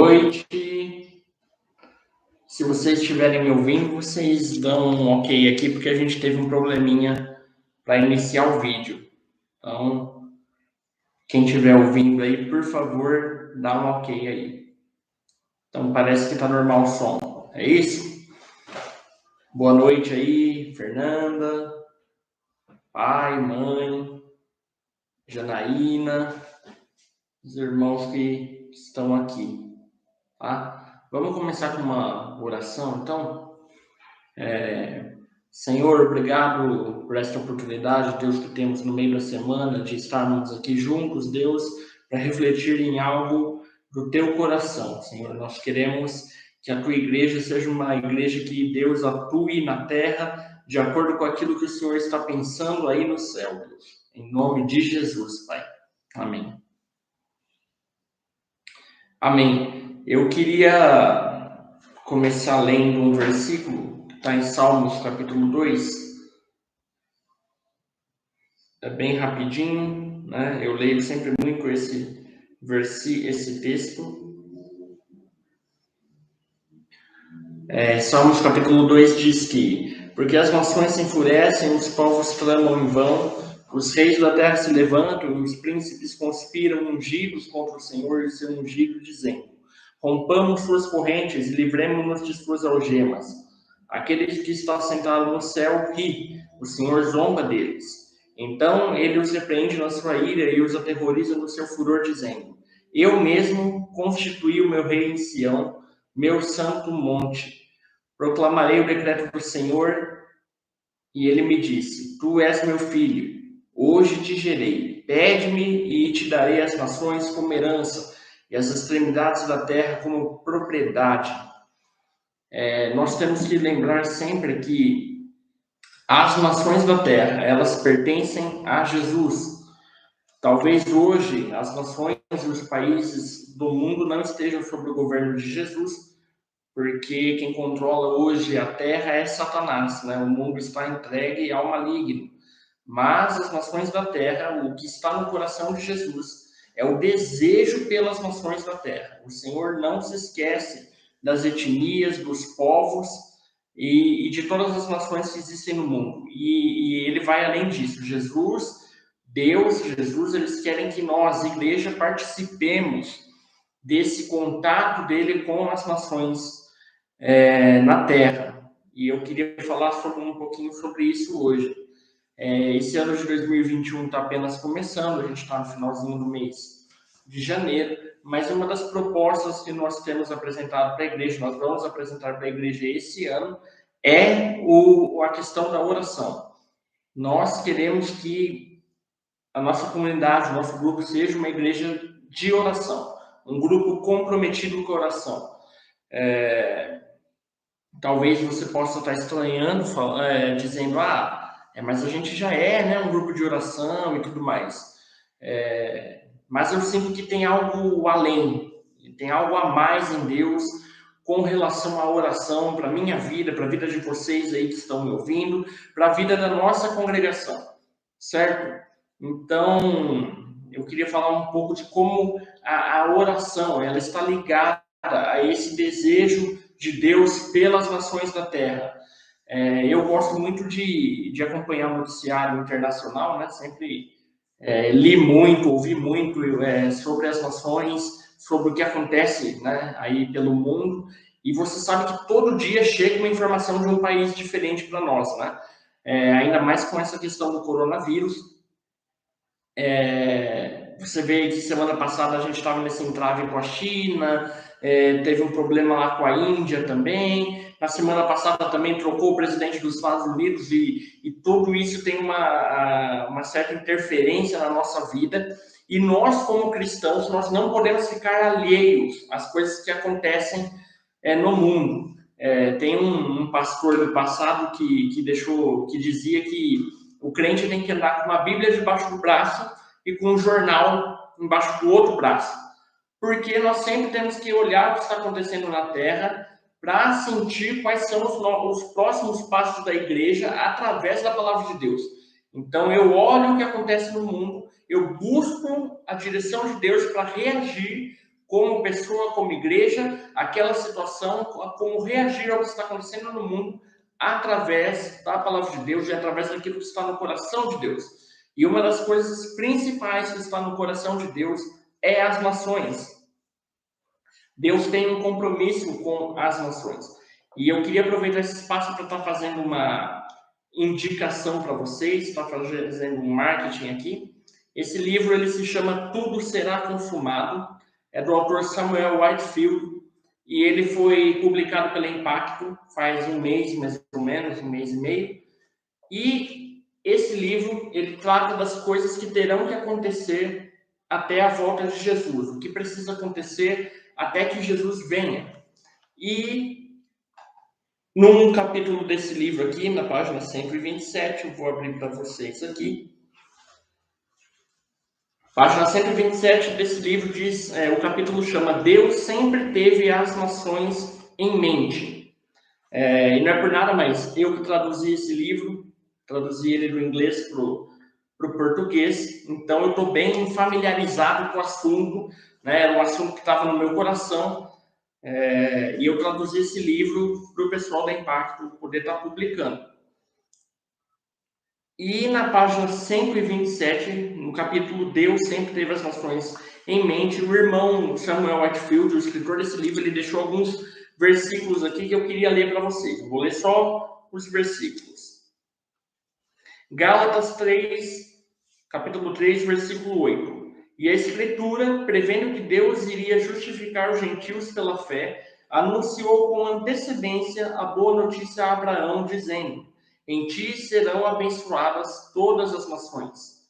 noite. Se vocês estiverem me ouvindo, vocês dão um ok aqui, porque a gente teve um probleminha para iniciar o vídeo. Então, quem estiver ouvindo aí, por favor, dá um ok aí. Então, parece que está normal o som. É isso? Boa noite aí, Fernanda, pai, mãe, Janaína, os irmãos que estão aqui, tá? Vamos começar com uma oração, então? Senhor, obrigado por esta oportunidade, Deus, que temos no meio da semana de estarmos aqui juntos, Deus, para refletir em algo do teu coração, Senhor. Nós queremos que a tua igreja seja uma igreja que Deus atue na terra de acordo com aquilo que o Senhor está pensando aí no céu, Deus. Em nome de Jesus, Pai. Amém. Amém. Eu queria começar lendo um versículo que está em Salmos, capítulo 2. É bem rapidinho, né? Eu leio sempre muito esse texto. Salmos capítulo 2 diz que: porque as nações se enfurecem, os povos clamam em vão, os reis da terra se levantam, e os príncipes conspiram ungidos contra o Senhor e seu ungido, dizendo: rompamos suas correntes e livremos-nos de suas algemas. Aquele que está sentado no céu ri, o Senhor zomba deles. Então ele os repreende na sua ira e os aterroriza no seu furor, dizendo: eu mesmo constituí o meu rei em Sião, meu santo monte. Proclamarei o decreto do Senhor, e ele me disse: tu és meu filho, hoje te gerei. Pede-me e te darei as nações como herança, e as extremidades da terra como propriedade. Nós temos que lembrar sempre que as nações da terra, elas pertencem a Jesus. Talvez hoje as nações e os países do mundo não estejam sob o governo de Jesus, porque quem controla hoje a terra é Satanás, né? O mundo está entregue ao maligno. Mas as nações da terra, o que está no coração de Jesus, é o desejo pelas nações da terra. O Senhor não se esquece das etnias, dos povos e de todas as nações que existem no mundo. E ele vai além disso. Deus, eles querem que nós, igreja, participemos desse contato dele com as nações na terra. E eu queria falar um pouquinho sobre isso hoje. Esse ano de 2021 está apenas começando, a gente está no finalzinho do mês de janeiro, mas uma das propostas que nós temos apresentado para a igreja, nós vamos apresentar para a igreja esse ano, é a questão da oração. Nós queremos que a nossa comunidade, o nosso grupo seja uma igreja de oração, um grupo comprometido com a oração. Talvez você possa estar estranhando, dizendo: mas a gente já é, né, um grupo de oração e tudo mais. Mas eu sinto que tem algo além, tem algo a mais em Deus com relação à oração para a minha vida, para a vida de vocês aí que estão me ouvindo, para a vida da nossa congregação, certo? Então, eu queria falar um pouco de como a oração, ela está ligada a esse desejo de Deus pelas nações da terra. Eu gosto muito de acompanhar o noticiário internacional, né? Sempre li muito, ouvi muito sobre as nações, sobre o que acontece, né, aí pelo mundo, e você sabe que todo dia chega uma informação de um país diferente para nós, né? Ainda mais com essa questão do coronavírus. Você vê que semana passada a gente estava nesse entrave com a China, teve um problema lá com a Índia também. Na semana passada também trocou o presidente dos Estados Unidos e tudo isso tem uma certa interferência na nossa vida. E nós, como cristãos, nós não podemos ficar alheios às coisas que acontecem no mundo. Tem um pastor do passado que dizia que o crente tem que andar com uma Bíblia debaixo do braço e com um jornal embaixo do outro braço. Porque nós sempre temos que olhar o que está acontecendo na terra para sentir quais são os próximos passos da igreja através da palavra de Deus. Então eu olho o que acontece no mundo, eu busco a direção de Deus para reagir como pessoa, como igreja, aquela situação, como reagir ao que está acontecendo no mundo através da palavra de Deus e através daquilo que está no coração de Deus. E uma das coisas principais que está no coração de Deus é as nações. Deus tem um compromisso com as nações. E eu queria aproveitar esse espaço para estar fazendo uma indicação para vocês, estar fazendo um marketing aqui. Esse livro ele se chama Tudo Será Consumado, é do autor Samuel Whitefield, e ele foi publicado pela Impacto faz um mês, mais ou menos, um mês e meio. E esse livro ele trata das coisas que terão que acontecer até a volta de Jesus, o que precisa acontecer até que Jesus venha. E num capítulo desse livro aqui, na página 127, eu vou abrir para vocês aqui. Página 127 desse livro diz, o capítulo chama Deus sempre teve as nações em mente. E não é por nada, mas eu que traduzi esse livro, traduzi ele do inglês para o português, então eu estou bem familiarizado com o assunto, né? Era um assunto que estava no meu coração, e eu traduzi esse livro para o pessoal da Impacto poder estar publicando. E na página 127, no capítulo Deus sempre teve as nações em mente, o irmão Samuel Whitefield, o escritor desse livro, ele deixou alguns versículos aqui que eu queria ler para vocês. Eu vou ler só os versículos. Gálatas 3, capítulo 3, versículo 8. E a Escritura, prevendo que Deus iria justificar os gentios pela fé, anunciou com antecedência a boa notícia a Abraão, dizendo: em ti serão abençoadas todas as nações.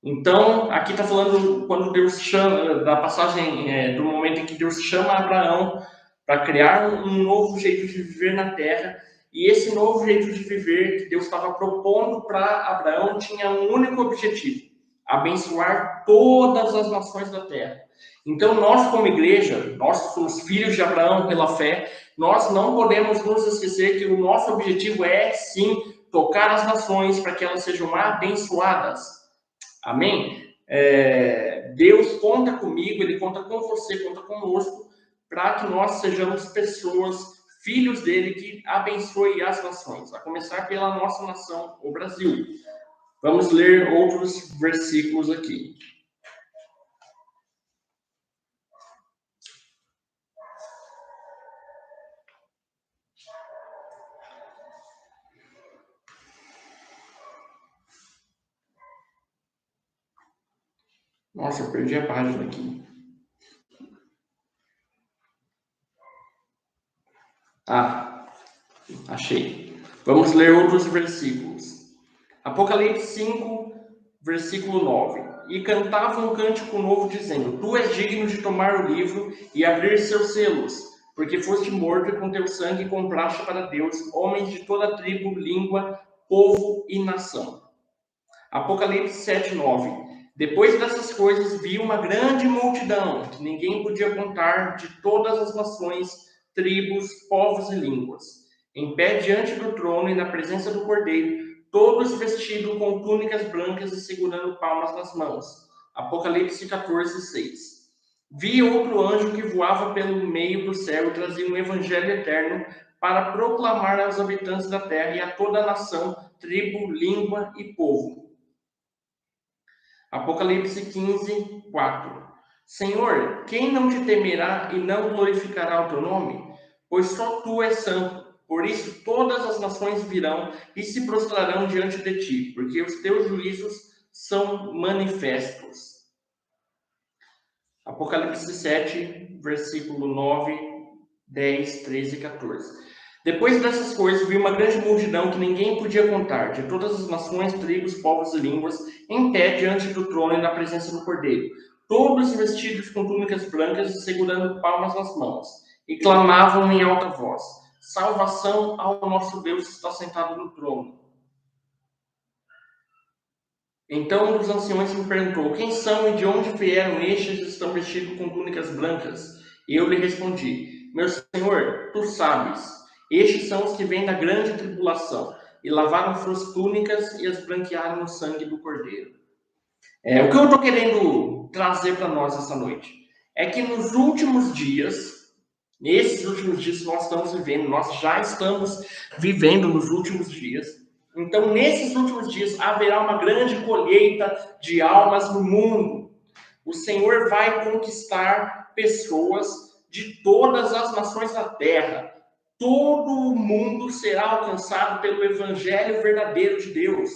Então, aqui está falando quando Deus chama, da passagem do momento em que Deus chama Abraão para criar um novo jeito de viver na terra. E esse novo jeito de viver que Deus estava propondo para Abraão tinha um único objetivo: abençoar todas as nações da terra. Então, nós como igreja, nós somos filhos de Abraão pela fé, nós não podemos nos esquecer que o nosso objetivo é, sim, tocar as nações para que elas sejam abençoadas. Amém? Deus conta comigo, Ele conta com você, conta conosco, para que nós sejamos pessoas, filhos dele, que abençoe as nações, a começar pela nossa nação, o Brasil. Vamos ler outros versículos aqui. Nossa, eu perdi a página aqui. Achei. Vamos ler outros versículos. Apocalipse 5, versículo 9. E cantava um cântico novo, dizendo: tu és digno de tomar o livro e abrir seus selos, porque foste morto e com teu sangue compraste para Deus homens de toda tribo, língua, povo e nação. Apocalipse 7, 9. Depois dessas coisas vi uma grande multidão, que ninguém podia contar, de todas as nações, tribos, povos e línguas, em pé diante do trono e na presença do Cordeiro, todos vestidos com túnicas brancas e segurando palmas nas mãos. Apocalipse 14, 6. Vi outro anjo que voava pelo meio do céu e trazia um evangelho eterno para proclamar aos habitantes da terra e a toda a nação, tribo, língua e povo. Apocalipse 15, 4. Senhor, quem não te temerá e não glorificará o teu nome? Pois só tu és santo. Por isso todas as nações virão e se prostrarão diante de ti, porque os teus juízos são manifestos. Apocalipse 7, versículo 9, 10, 13 e 14. Depois dessas coisas, vi uma grande multidão que ninguém podia contar, de todas as nações, tribos, povos e línguas, em pé diante do trono e na presença do Cordeiro, todos vestidos com túnicas brancas e segurando palmas nas mãos, e clamavam em alta voz: salvação ao nosso Deus que está sentado no trono. Então um dos anciões me perguntou: quem são e de onde vieram estes que estão vestidos com túnicas brancas? E eu lhe respondi: meu Senhor, tu sabes. Estes são os que vêm da grande tribulação, e lavaram suas túnicas e as branquearam no sangue do Cordeiro. O que eu estou querendo trazer para nós essa noite? é que nos últimos dias, nesses últimos dias que nós estamos vivendo, nós já estamos vivendo nos últimos dias. Então, nesses últimos dias, haverá uma grande colheita de almas no mundo. O Senhor vai conquistar pessoas de todas as nações da terra. Todo o mundo será alcançado pelo evangelho verdadeiro de Deus.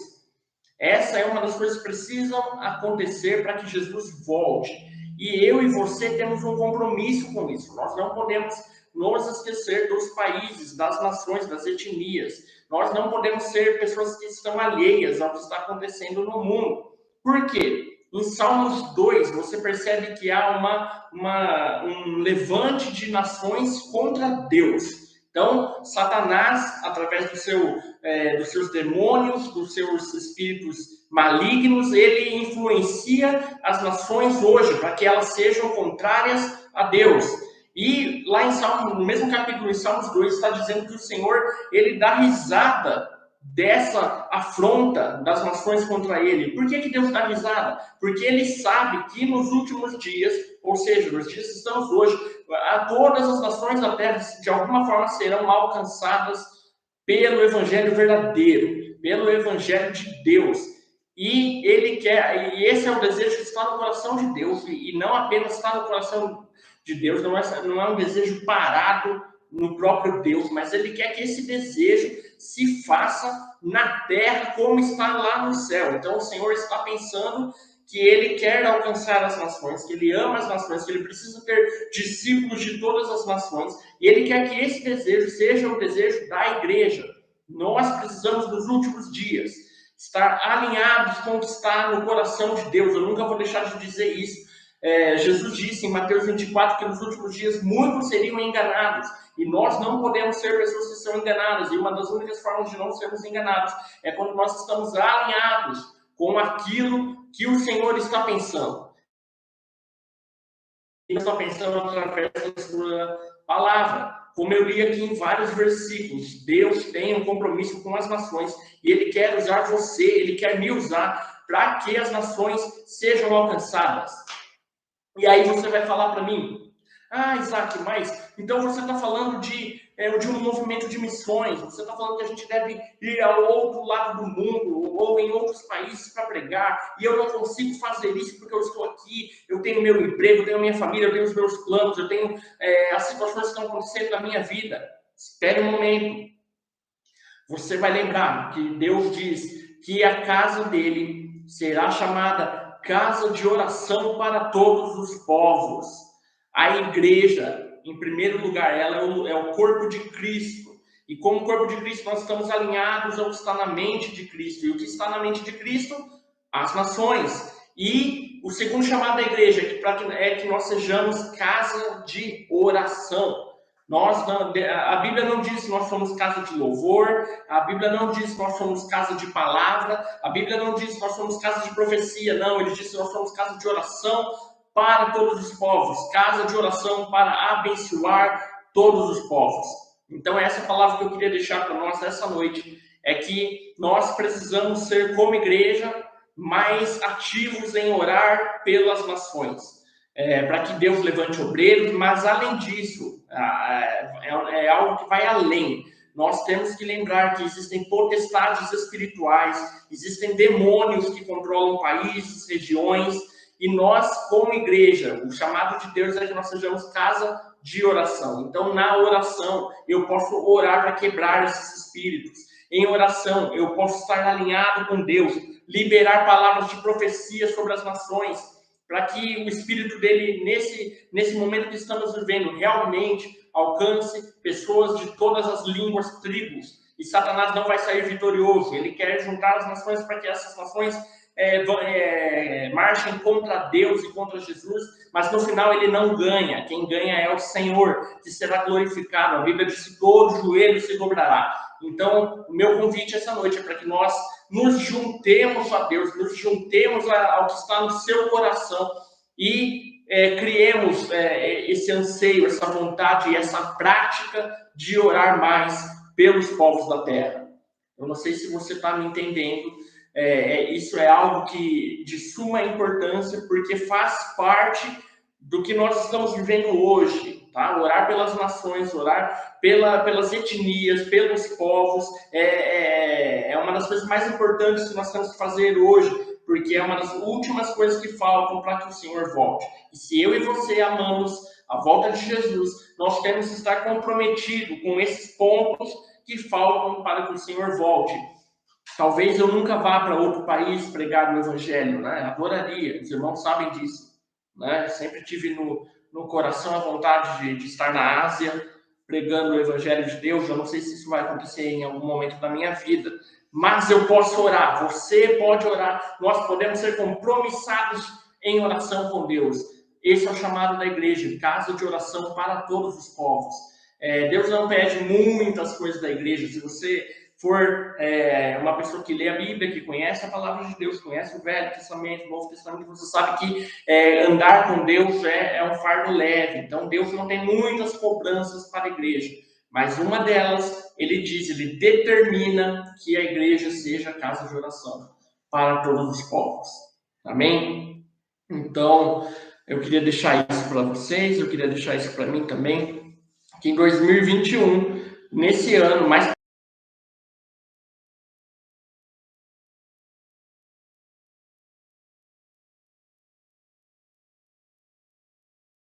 Essa é uma das coisas que precisam acontecer para que Jesus volte. E eu e você temos um compromisso com isso. Nós não podemos nos esquecer dos países, das nações, das etnias. Nós não podemos ser pessoas que estão alheias ao que está acontecendo no mundo. Por quê? Em Salmos 2, você percebe que há um levante de nações contra Deus. Então, Satanás, através dos seus demônios, dos seus espíritos malignos, ele influencia as nações hoje para que elas sejam contrárias a Deus. E lá em Salmo, no mesmo capítulo, em Salmos 2, está dizendo que o Senhor, ele dá risada dessa afronta das nações contra ele. Por que Deus dá risada? Porque ele sabe que nos últimos dias, ou seja, nos dias que estamos hoje, todas as nações da terra, de alguma forma, serão alcançadas pelo evangelho verdadeiro, pelo evangelho de Deus. E ele quer, e esse é o desejo que está no coração de Deus, e não apenas está no coração de Deus, não é um desejo parado no próprio Deus, mas ele quer que esse desejo se faça na terra como está lá no céu. Então o Senhor está pensando que ele quer alcançar as nações, que ele ama as nações, que ele precisa ter discípulos de todas as nações, e ele quer que esse desejo seja o desejo da igreja. Nós precisamos, nos últimos dias, estar alinhados com o que está no coração de Deus. Eu nunca vou deixar de dizer isso. Jesus disse em Mateus 24 que nos últimos dias muitos seriam enganados, e nós não podemos ser pessoas que são enganadas, e uma das únicas formas de não sermos enganados é quando nós estamos alinhados com aquilo que o Senhor está pensando. Ele está pensando através da sua palavra. Como eu li aqui em vários versículos, Deus tem um compromisso com as nações, e Ele quer usar você, Ele quer me usar para que as nações sejam alcançadas. E aí você vai falar para mim, Isaac, mas então você está falando de um movimento de missões, você está falando que a gente deve ir ao outro lado do mundo, ou em outros países para pregar, e eu não consigo fazer isso porque eu estou aqui, eu tenho meu emprego, eu tenho minha família, eu tenho os meus planos, eu tenho as situações que estão acontecendo na minha vida. Espere um momento. Você vai lembrar que Deus diz que a casa dele será chamada casa de oração para todos os povos. A igreja, em primeiro lugar, ela é o corpo de Cristo. E como corpo de Cristo, nós estamos alinhados ao que está na mente de Cristo. E o que está na mente de Cristo? As nações. E o segundo chamado da igreja é que nós sejamos casa de oração. A Bíblia não diz que nós somos casa de louvor, a Bíblia não diz que nós somos casa de palavra, a Bíblia não diz que nós somos casa de profecia, não, ele diz que nós somos casa de oração para todos os povos, casa de oração para abençoar todos os povos. Então essa palavra que eu queria deixar para nós essa noite é que nós precisamos ser, como igreja, mais ativos em orar pelas nações. Para que Deus levante obreiros, mas além disso, é algo que vai além. Nós temos que lembrar que existem potestades espirituais, existem demônios que controlam países, regiões, e nós, como igreja, o chamado de Deus é que nós sejamos casa de oração. Então, na oração, eu posso orar para quebrar esses espíritos. Em oração, eu posso estar alinhado com Deus, liberar palavras de profecia sobre as nações, para que o Espírito dele, nesse momento que estamos vivendo, realmente alcance pessoas de todas as línguas, tribos. E Satanás não vai sair vitorioso. Ele quer juntar as nações para que essas nações marchem contra Deus e contra Jesus, mas no final ele não ganha. Quem ganha é o Senhor, que será glorificado. A Bíblia diz que todo joelho se dobrará. Então, o meu convite essa noite é para que nós nos juntemos a Deus, nos juntemos ao que está no seu coração e criemos esse anseio, essa vontade e essa prática de orar mais pelos povos da terra. Eu não sei se você está me entendendo. Isso é algo de suma importância, porque faz parte do que nós estamos vivendo hoje, tá? Orar pelas nações, orar pelas etnias, pelos povos, é uma das coisas mais importantes que nós temos que fazer hoje, porque é uma das últimas coisas que faltam para que o Senhor volte. E se eu e você amamos a volta de Jesus, nós temos que estar comprometidos com esses pontos que faltam para que o Senhor volte. Talvez eu nunca vá para outro país pregar o evangelho, né? Adoraria, os irmãos sabem disso, né? Sempre tive no coração a vontade de estar na Ásia pregando o evangelho de Deus. Eu não sei se isso vai acontecer em algum momento da minha vida, mas eu posso orar, você pode orar, nós podemos ser compromissados em oração com Deus. Esse é o chamado da igreja, casa de oração para todos os povos. Deus não pede muitas coisas da igreja. Se você for uma pessoa que lê a Bíblia, que conhece a palavra de Deus, conhece o Velho Testamento, o Novo Testamento, você sabe que andar com Deus é um fardo leve. Então, Deus não tem muitas cobranças para a igreja. Mas uma delas, ele diz, ele determina que a igreja seja a casa de oração para todos os povos. Amém? Então, eu queria deixar isso para vocês, eu queria deixar isso para mim também, que em 2021, nesse ano, mais